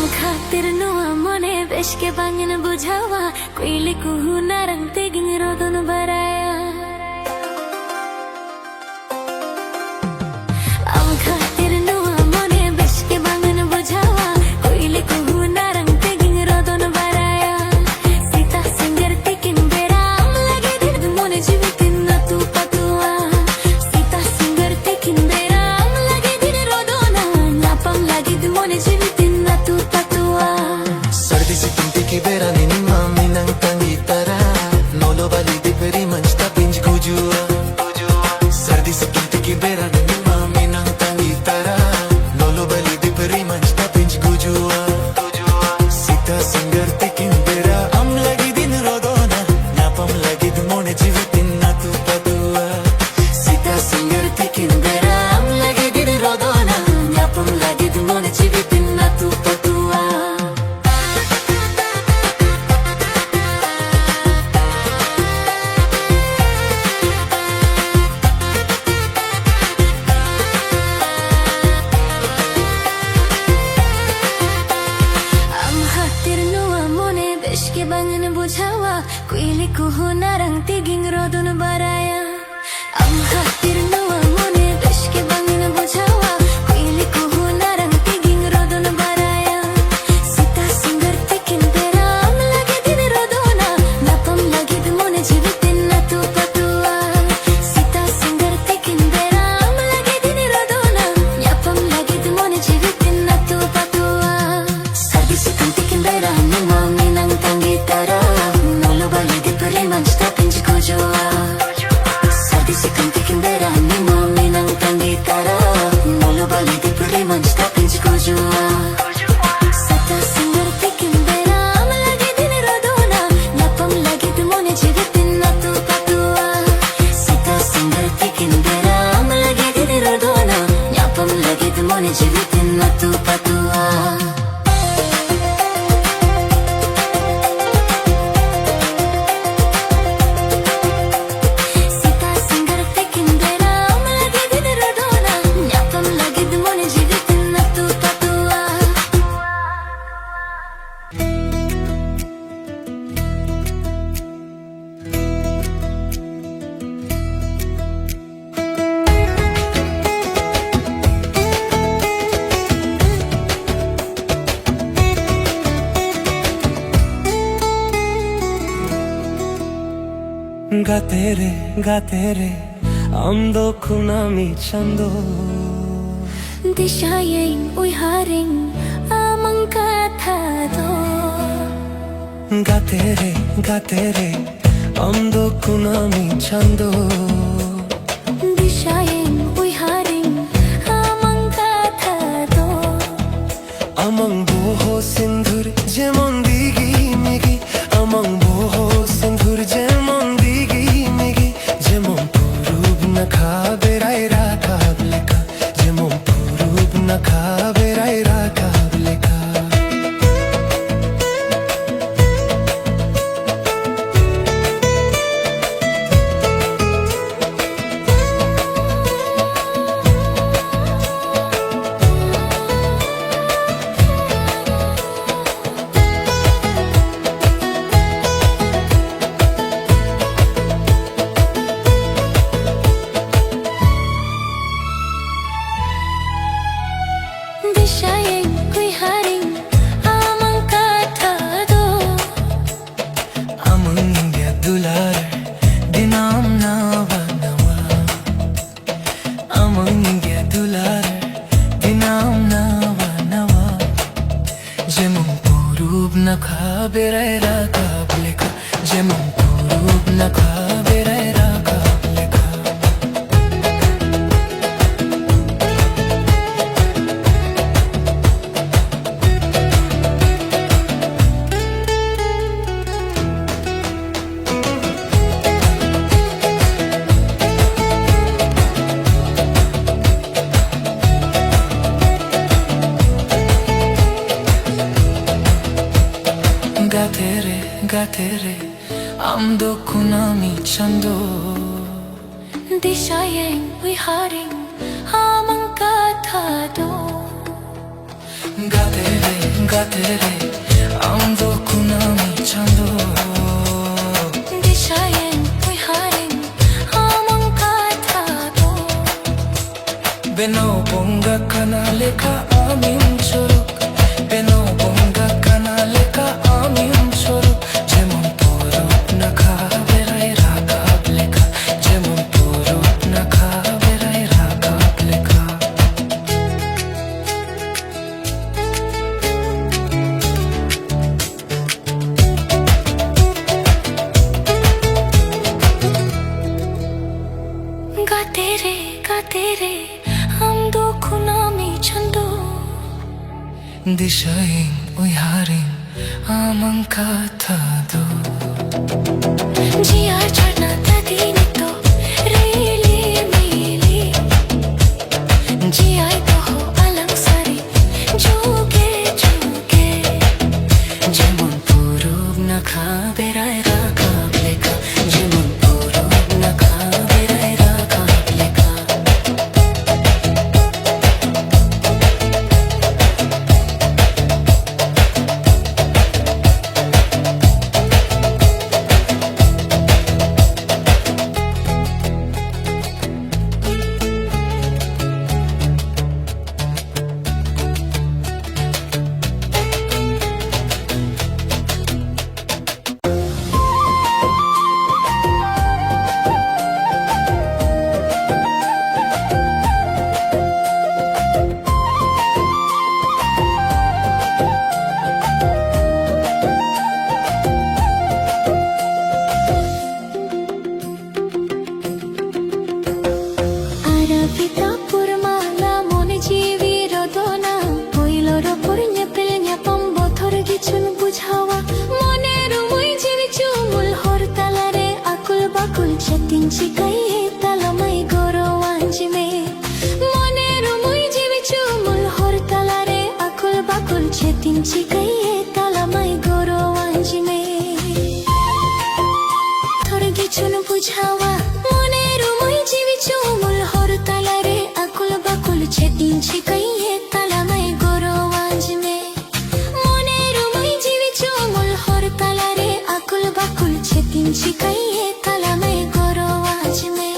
Khatir nuwa mone beshke bangin bujawa Kuili kuhu narang tiging rodon baraya Am khatir nuwa mone beshke bangin bujawa Kuili kuhu narang tiging rodon baraya Sita singer tikin bera am lage did mone jivitin na tu patua Sita singer tikin bera am lage did rodona Napam lage did mone jivitin na tu patua Sardi si tinti ki bera nini mami nang tangi tara Nolo bali di peri manchta pinj kujua Sardi si tinti ki bera nini mami nang tangi tara Nolo bali di peri manchta pinj kujua Sita singer tikin bera am lagi din rodona Napam lagi din mone jivitin na tu patua Sita singer tikin bera am lagi din rodona Napam lagi din mone jivitin na tu patua Beshke bangin bujawa Kuili kuhu narang tiging rodon baraya Am khatir nuwa mone beshke bangin bujawa Kuili kuhu narang tiging rodon baraya Sita singer tikin bera am lage din rodona Napam lage din mone jivitin na tu patua Sita singer tikin bera am lage din rodona Napam lage din mone jivitin na tu patua Sardi sikan tikin bera numa tangi tara Nolo bali di peri manchta pinj kujua Sardi si kanti kimbera ni mami nang tangi tara Nolo bali di peri manchta pinj kujua Sata singer tikin bera am lagi din rodona Napam lagi di mone jivitin na tu patua Sita singer tikin bera am lagi din rodona Napam lagi di mone jivitin na tu patua Gatere amdo kunami chando Dishayen uiharing amang kathado Gatere amdo kunami chando Dishayen uiharing amang kathado Amang boho sindhur jemon digi migi Amang boho sindhur jemon Jemon purub na khabe rai rakab lekha Jemon purub na khabe rai rakab lekha Dishayen uiharing amang kathado Amang ya dular dinam nawa nawa Amang ya dular dinam nawa nawa Jemon purub na khabe rai rakab lekha Jemon purub na khabe rai rakab lekha Gatere amdo kunami chando Dishayen uiharing amang kathado 가테레 아무도 구나미 찬도 Dishayin wiharin amang kathado Beno bonga kanaleka amim choruk Beno bonga kanaleka amim choruk Jemon puruk na khaberai rakab lekha Jemon puruk na khaberai rakab lekha Gaate re hum do khunami chando Dishayin uiharin amang kathado Jiyar charna tadini to reeli meeli Jiyai to ho alang sari juge juge Jemon puruk na khaberai rakab lekha Jemon puruk na khaberai rakab lekha Arapita purmala mone jivi rodona Poilor opor nyepel nyapam bothor gichun bujhawa Moner moi jivi chumul hor talare akul bakul chetin chikai talamai goro anjme Moner moi jivi chumul hor talare akul bakul chetin chikai talamai goro anjme Thor gichun bujhawa moner moi jivi chumul hor talare akul bakul chetin chikai talamai goro anjme moner moi jivi chumul hor talare akul bakul chetin chikai talamai goro anjme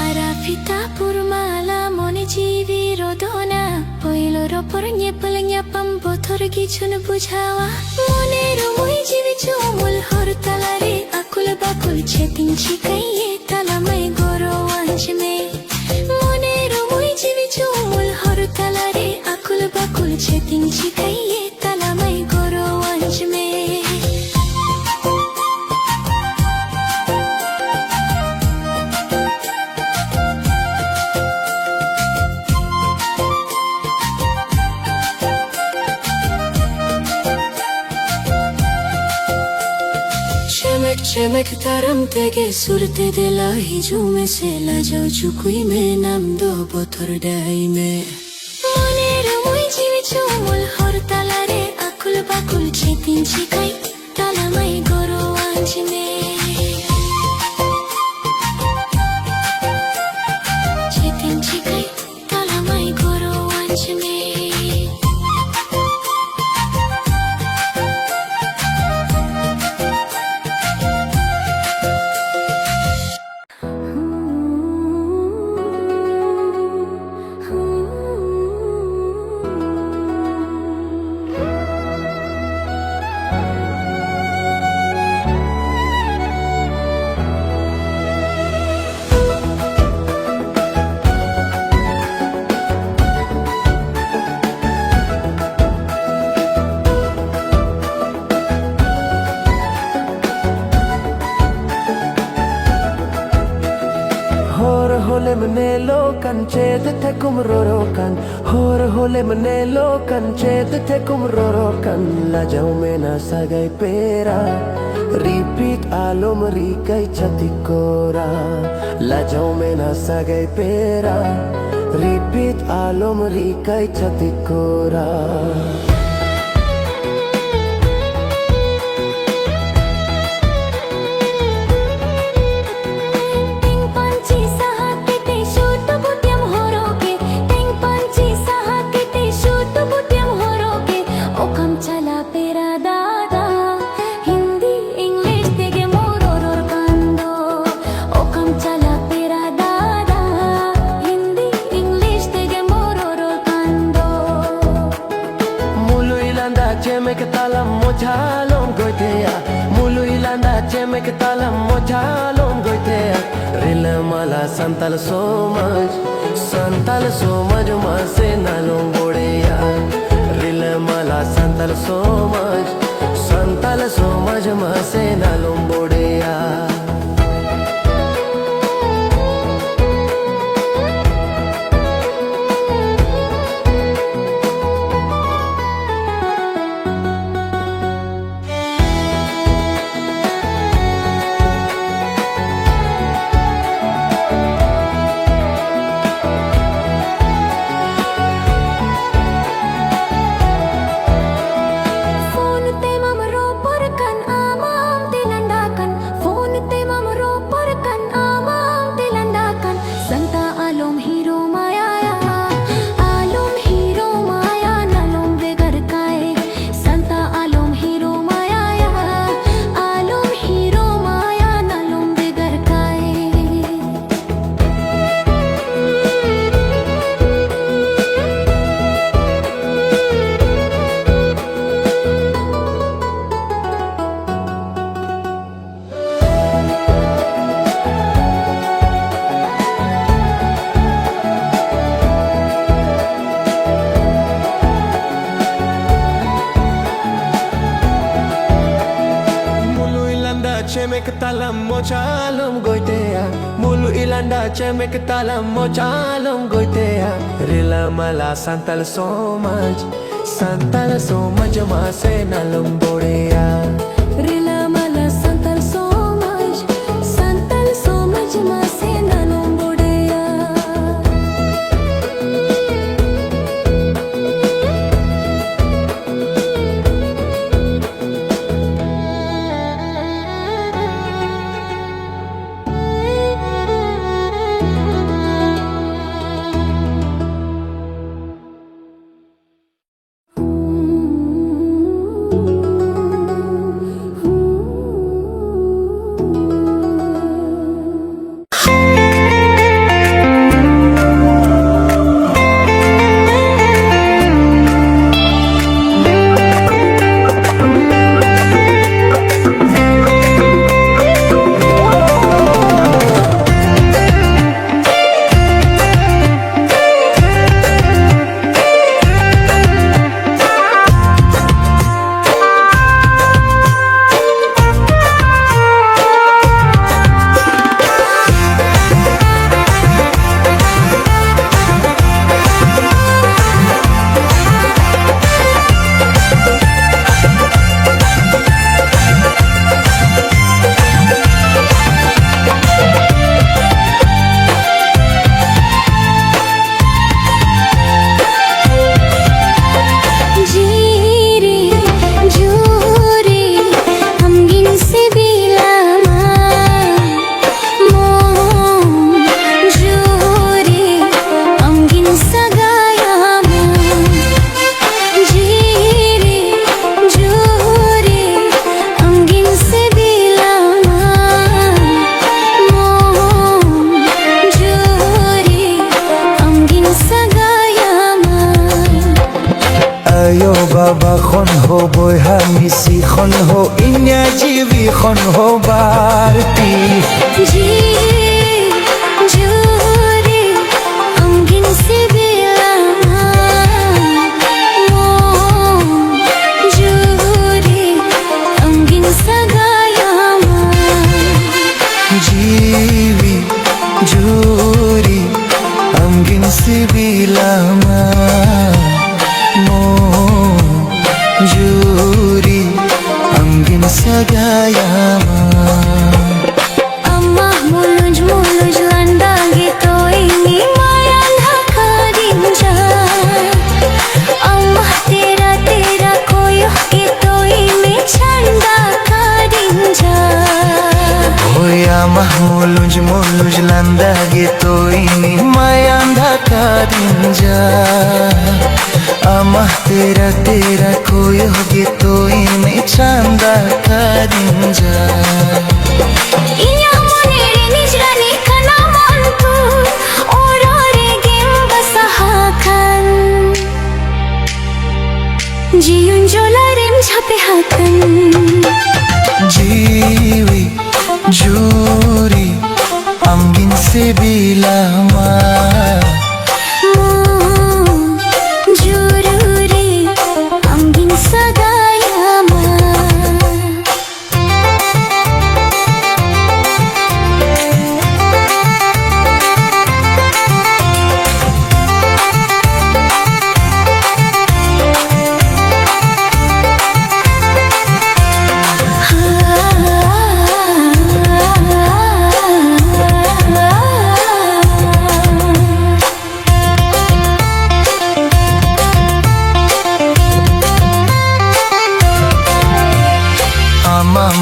Arapita purmala mone jivi rodona Poilor opor nyepel nyapam bothor gichun bujhawa Moner moi jivi chumul hor talare akul bakul chetin chikai talamai goro anjme Moner moi jivi chumul hor talare akul bakul chetin chikai talamai goro anjme चमक चमक तरम तेगे सुरते दिला ही झूमे से ला जाओ चुकुई में नाम दो बोथर डाई में Moner moi jivi chumul hor talare akul bakul chetin chikai talamai goro anjme Chetin chikai talamai goro anjme hole mne lokan ched the kumroro kan hor hole mne lokan ched the kumroro kan la jau mena sagai pera repeat alom rikai chatikora Lajau mena sagai pera Repeat alom rikai chatikora Cemek talam mojalom goitea Mulu ilanda cemek talam mojalom goitea Rila mala santal somaj mase nalom bodeya Rila mala santal somaj mase nalom bodeya Cemek talam mojalom goitea Mulu ilanda cemek talam mojalom goitea Rila mala santal somaj mase nalom bodeya Rila mala santal somaj mase nalom bodeya Baba khon ho boy hamisi khon ho inya jivi khon ho barti जी जोरे अंगिन से बिलामा जोरे अंगिन सगायामा jivi juri angin sibilama juri angin sagayama amma mulu जा amah tera tera koi hoge to ime chanda karinja Inya monere nijrani kana mantu orare gem basahakan Jiyun jolarim jhape hakan jiwi juri amgin se bilama jururi amgin sagayama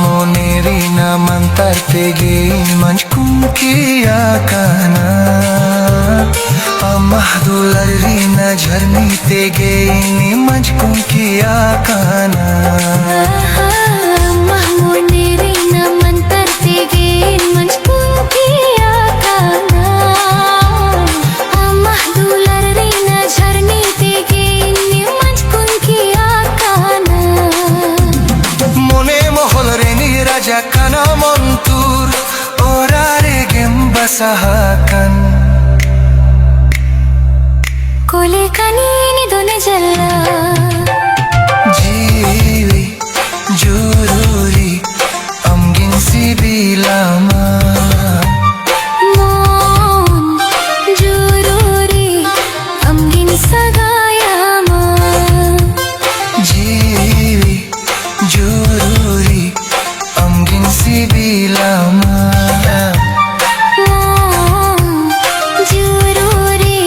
moneri na mantar tege manchkum kiya kana amah dulari na jharni tege ni manchkum kiya kana amah moneri na mantar tege manchkum kiya kana amah dulari na jharni tege ni manchkum kiya kana raja kana montur orare gem basahakan kole kanini done jalla jiwi jururi amgin sibilama mon jururi amgin sagayama jiwi jururi amgin sibilama jururi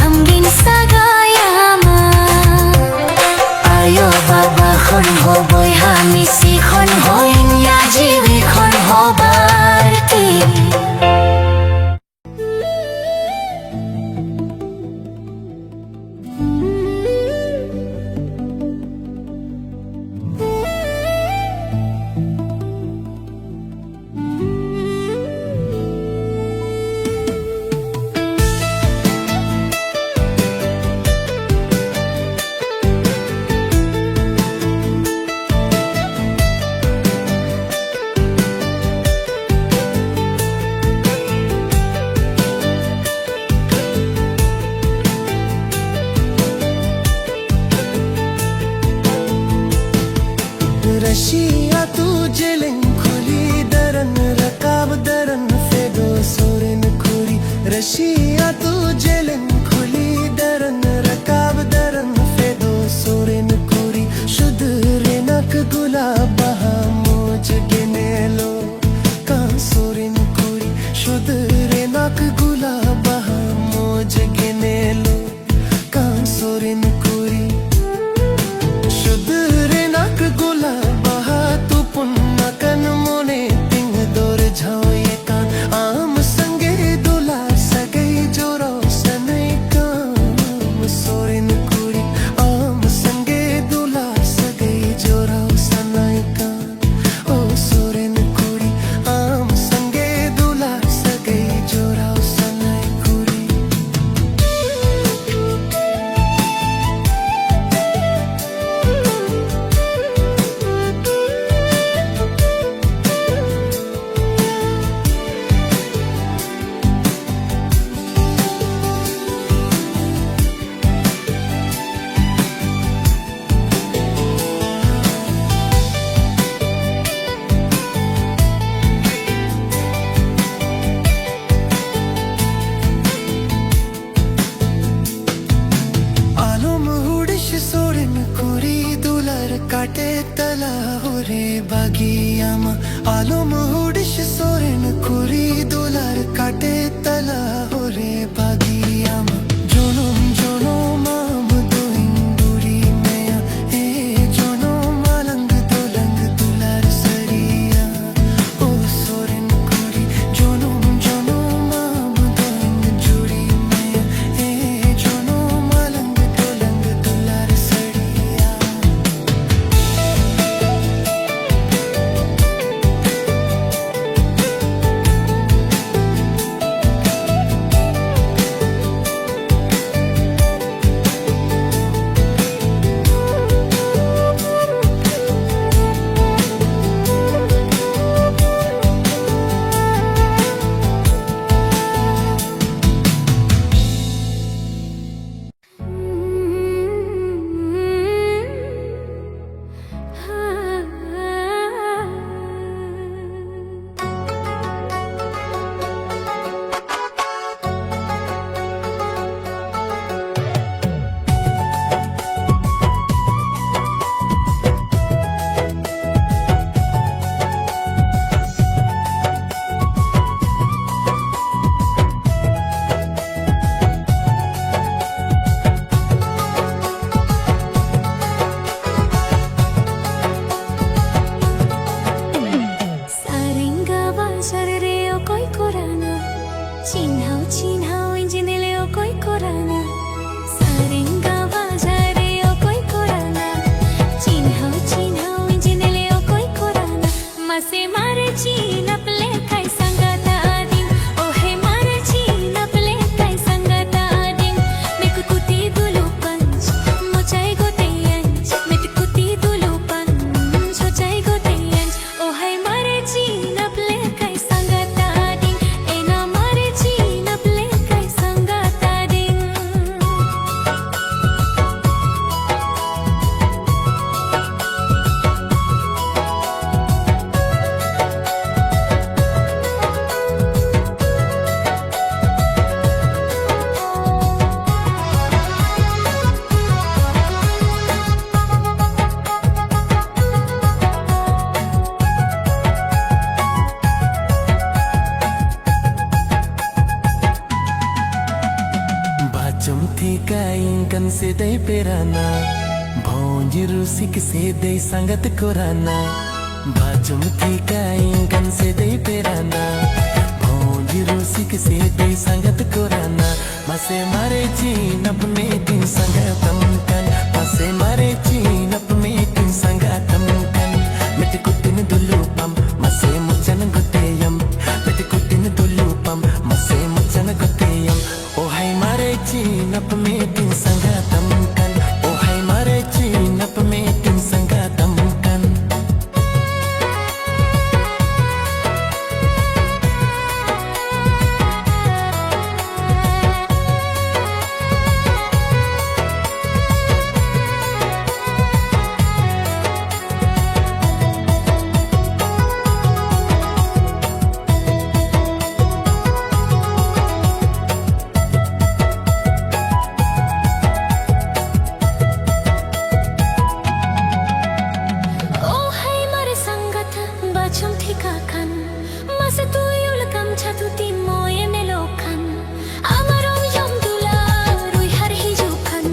amgin sagayama ayo baba khon ho boy hami si khon ho ya jiwi khon ho barti Russia तू जेलिन खुली दरन रकाब दरन फेदो सोरेन खुरी Russia तू जेलिन खुली दरन रकाब दरन फेदो सोरेन खुरी शुद्ध रेनक गुलाब बहा मोज गेनेलो कान सोरेन खुरी शुद्ध रेनक गुलाब बहा मोज गेनेलो कान सोरेन खुरी शुद्ध रेनक गुलाब काटे तला हो रे बागियामा आलम हुडिश सोरेन खुरी दुलार काटे तला हो रे बागियामा जोनोम जोनो माम दोइन दूरी मैया ए जोनो मालंग दुलंग दुलार सरिया ओ सोरेन खुरी जोनोम जोनो माम दोइन जूरी मैया ए जोनो से दे पेराना भौंजी रूसी से दे संगत कोराना बाजुम थी काइन से दे पेराना भौंजी रूसी से दे संगत कोराना मसे मारे चीन अपने दिन संगतम कन मसे मारे चीन अपने दिन संगतम कन मिट कुटिन दुलुपम मसे मुचन गुतेयम मिट कुटिन दुलुपम मसे मुचन गुतेयम ओ हाय मारे चीन अपने दिन संगतम कन ओ हाय मारे चीन अपने दिन संगतम कन Bacum tikakan masa tu yul kam chatu timo ye melokan amarong yom dula rui har hijukan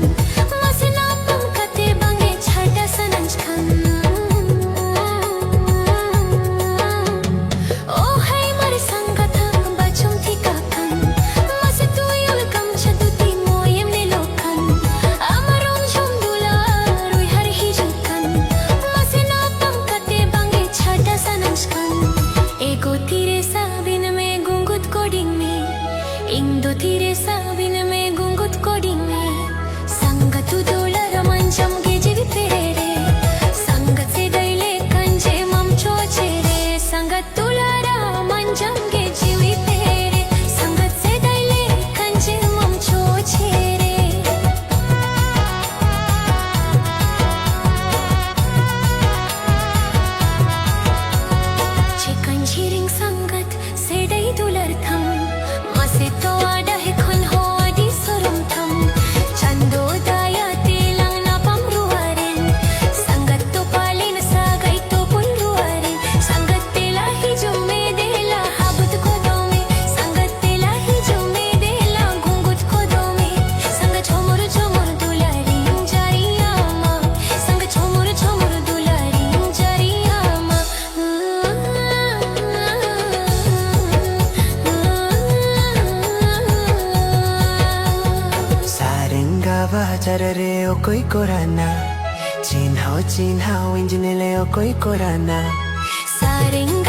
masa na pam kate bange chhata sananjkan oh hai mare sangat bacum tikakan masa tu yul kam chatu timo ye melokan amarong yom dula rui har hijukan masa na pam kate bange chhata एको तीरे साबिन में गुंगुत coding में इंदो तीरे साबिन में गुंगुत coding में संगतु दोलर मंचम के जीवी पेरे संगत से दैले कंजे मम चोचे रे संगत तुलारा मंचम के जीवी पेरे संगत से दैले कंजे मम चोचे रे Chiring sangat sedai dular tham mase to ada he khon ho adi sorum tham chando daya tilang na pamruaren sangat to palin sagai to pulruaren sangat tela hi jume dela habut ko dome sangat tela hi jume dela gungut ko dome sangat chomur dulari jariyama sangat chomur dulari jariyama बाजार रे ओ कोई corona चिन्हाओ engine ले ओ कोई corona सारेंगा